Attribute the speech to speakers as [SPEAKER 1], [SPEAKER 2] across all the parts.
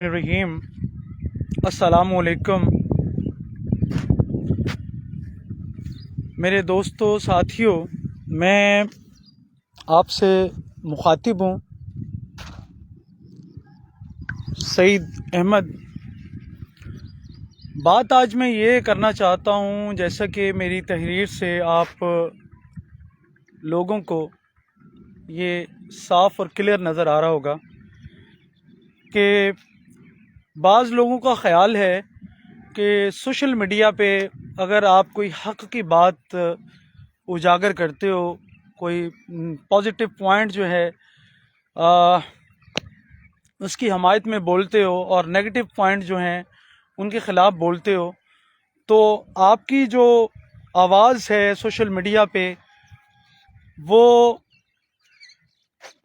[SPEAKER 1] रहीम। अस्सलामुअलैकुम मेरे दोस्तों साथियों, मैं आपसे मुखातिब हूँ सईद अहमद। बात आज मैं ये करना चाहता हूँ, जैसा कि मेरी तहरीर से आप लोगों को ये साफ़ और क्लियर नज़र आ रहा होगा कि बाज़ लोगों का ख़याल है कि सोशल मीडिया पे अगर आप कोई हक़ की बात उजागर करते हो, कोई पॉजिटिव पॉइंट जो है उसकी हमायत में बोलते हो और नेगेटिव पॉइंट जो हैं उनके ख़िलाफ़ बोलते हो, तो आपकी जो आवाज़ है सोशल मीडिया पे वो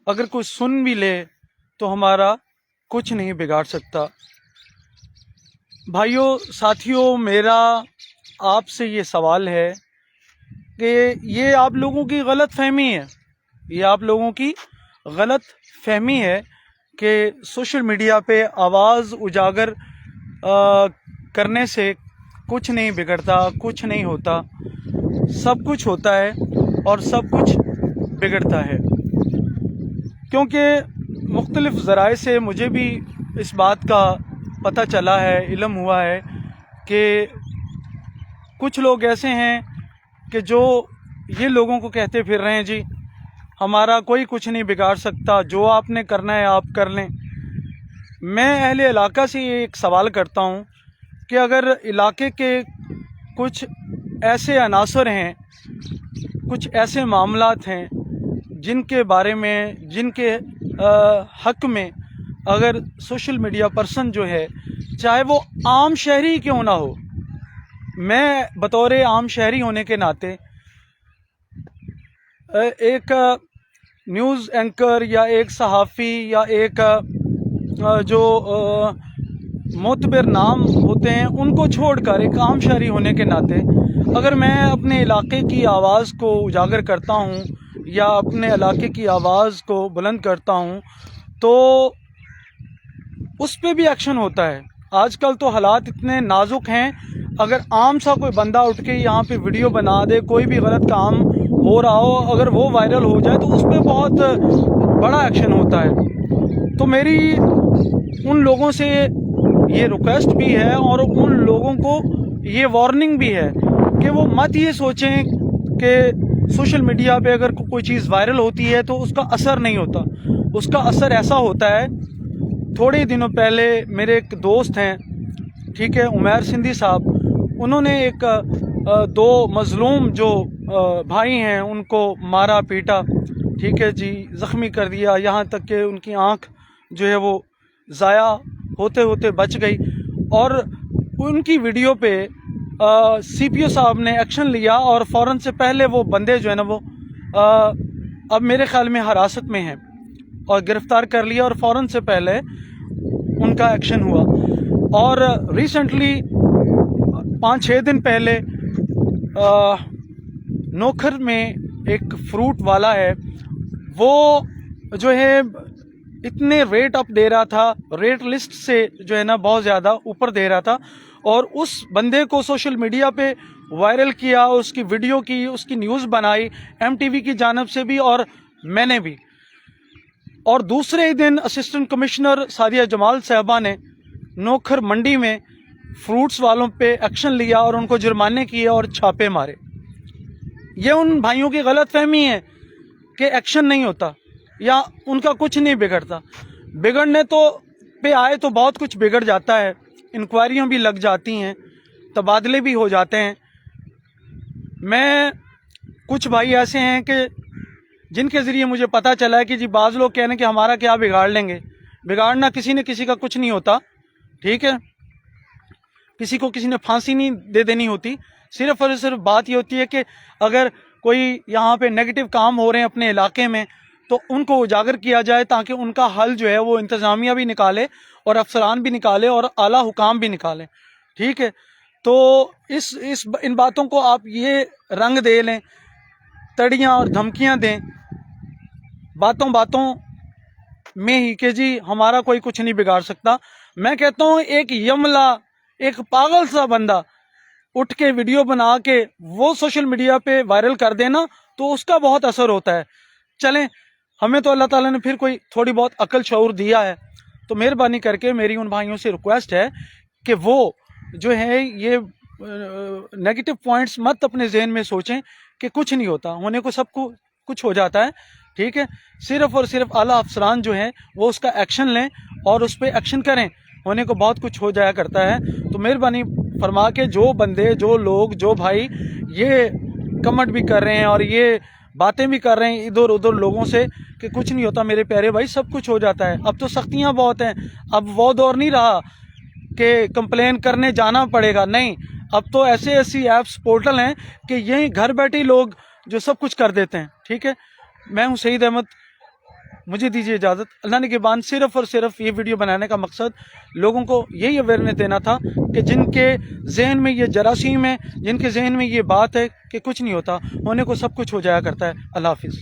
[SPEAKER 1] अगर कोई सुन भी ले तो हमारा कुछ नहीं बिगाड़ सकता। भाइयों साथियों, मेरा आपसे ये सवाल है कि ये आप लोगों की गलत फहमी है, ये आप लोगों की गलत फहमी है कि सोशल मीडिया पे आवाज़ उजागर करने से कुछ नहीं बिगड़ता, कुछ नहीं होता। सब कुछ होता है और सब कुछ बिगड़ता है, क्योंकि मुख्तलिफ़ ज़राए से मुझे भी इस बात का पता चला है, इल्म हुआ है कि कुछ लोग ऐसे हैं कि जो ये लोगों को कहते फिर रहे हैं जी हमारा कोई कुछ नहीं बिगाड़ सकता, जो आपने करना है आप कर लें। मैं अहले इलाका से ये एक सवाल करता हूँ कि अगर इलाके के कुछ ऐसे अनासर हैं, कुछ ऐसे मामलात हैं जिनके बारे में, जिनके हक़ में अगर सोशल मीडिया पर्सन जो है, चाहे वो आम शहरी क्यों ना हो, मैं बतौर आम शहरी होने के नाते एक न्यूज़ एंकर या एक सहाफ़ी या एक जो मोतबर नाम होते हैं उनको छोड़कर एक आम शहरी होने के नाते अगर मैं अपने इलाके की आवाज़ को उजागर करता हूँ या अपने इलाके की आवाज़ को बुलंद करता हूँ तो उस पे भी एक्शन होता है। आजकल तो हालात इतने नाजुक हैं, अगर आम सा कोई बंदा उठ के यहाँ पे वीडियो बना दे, कोई भी गलत काम हो रहा हो, अगर वो वायरल हो जाए तो उस पे बहुत बड़ा एक्शन होता है। तो मेरी उन लोगों से ये रिक्वेस्ट भी है और उन लोगों को ये वार्निंग भी है कि वो मत ये सोचें कि सोशल मीडिया पे अगर कोई चीज़ वायरल होती है तो उसका असर नहीं होता। उसका असर ऐसा होता है, थोड़े दिनों पहले मेरे एक दोस्त हैं, ठीक है, उमैर सिंधी साहब, उन्होंने एक दो मज़लूम जो भाई हैं उनको मारा पीटा, ठीक है जी, ज़ख्मी कर दिया, यहाँ तक कि उनकी आँख जो है वो ज़ाया होते होते बच गई। और उनकी वीडियो पे CPO साहब ने एक्शन लिया और फ़ौरन से पहले वो बंदे जो है ना वो अब मेरे ख़्याल में हिरासत में हैं और गिरफ़्तार कर लिया और फ़ौरन से पहले उनका एक्शन हुआ। और रिसेंटली 5-6 दिन पहले नोखर में एक फ्रूट वाला है, वो जो है इतने रेट अप दे रहा था, रेट लिस्ट से जो है ना बहुत ज़्यादा ऊपर दे रहा था, और उस बंदे को सोशल मीडिया पे वायरल किया, उसकी वीडियो की, उसकी न्यूज़ बनाई MTV की जानिब से भी और मैंने भी। और दूसरे ही दिन असिस्टेंट कमिश्नर सादिया जमाल साहबा ने नोखर मंडी में फ्रूट्स वालों पे एक्शन लिया और उनको जुर्माने किए और छापे मारे। ये उन भाइयों की गलत फहमी है कि एक्शन नहीं होता या उनका कुछ नहीं बिगड़ता। बिगड़ने तो पे आए तो बहुत कुछ बिगड़ जाता है, इंक्वायरियाँ भी लग जाती हैं, तबादले भी हो जाते हैं। मैं कुछ भाई ऐसे हैं कि जिनके ज़रिए मुझे पता चला है कि जी बाज़ लोग कह रहे हैं कि हमारा क्या बिगाड़ लेंगे। बिगाड़ना किसी ने किसी का कुछ नहीं होता, ठीक है, किसी को किसी ने फांसी नहीं दे देनी होती। सिर्फ़ और सिर्फ बात ये होती है कि अगर कोई यहाँ पे नेगेटिव काम हो रहे हैं अपने इलाके में तो उनको उजागर किया जाए ताकि उनका हल जो है वो इंतज़ामिया भी निकाले और अफसरान भी निकाले और आला हुकाम भी निकालें, ठीक है। तो इन बातों को आप ये रंग दे लें, तड़ियाँ और धमकियाँ दें बातों बातों में ही कि जी हमारा कोई कुछ नहीं बिगाड़ सकता। میں کہتا ہوں ایک یملا، ایک پاگل سا بندہ اٹھ کے ویڈیو بنا کے وہ سوشل میڈیا پہ وائرل کر دینا تو اس کا بہت اثر ہوتا ہے. چلیں، ہمیں تو اللہ تعالیٰ نے پھر کوئی تھوڑی بہت عقل شعور دیا ہے، تو مہربانی کر کے میری ان بھائیوں سے ریکویسٹ ہے کہ وہ جو ہے یہ نیگیٹو پوائنٹس مت اپنے ذہن میں سوچیں کہ کچھ نہیں ہوتا، ہونے کو سب کو کچھ ہو جاتا ہے. ٹھیک ہے، صرف اور صرف اعلیٰ افسران جو ہیں وہ اس کا ایکشن لیں اور اس پہ ایکشن کریں، ہونے کو بہت کچھ ہو جایا کرتا ہے. تو مہربانی فرما کے جو بندے، جو لوگ، جو بھائی یہ کمنٹ بھی کر رہے ہیں اور یہ باتیں بھی کر رہے ہیں ادھر ادھر لوگوں سے کہ کچھ نہیں ہوتا، میرے پیارے بھائی سب کچھ ہو جاتا ہے. اب تو سختیاں بہت ہیں، اب وہ دور نہیں رہا کہ کمپلین کرنے جانا پڑے گا، نہیں، اب تو ایسے ایسی ایپس پورٹل ہیں کہ یہیں گھر بیٹھے لوگ جو سب کچھ کر دیتے ہیں. ٹھیک ہے، میں ہوں سعید احمد، مجھے دیجیے اجازت. اللہ نے نگہبان. صرف اور صرف یہ ویڈیو بنانے کا مقصد لوگوں کو یہی اویئرنیس دینا تھا کہ جن کے ذہن میں یہ جراثیم ہے، جن کے ذہن میں یہ بات ہے کہ کچھ نہیں ہوتا، ہونے کو سب کچھ ہو جایا کرتا ہے. اللہ حافظ.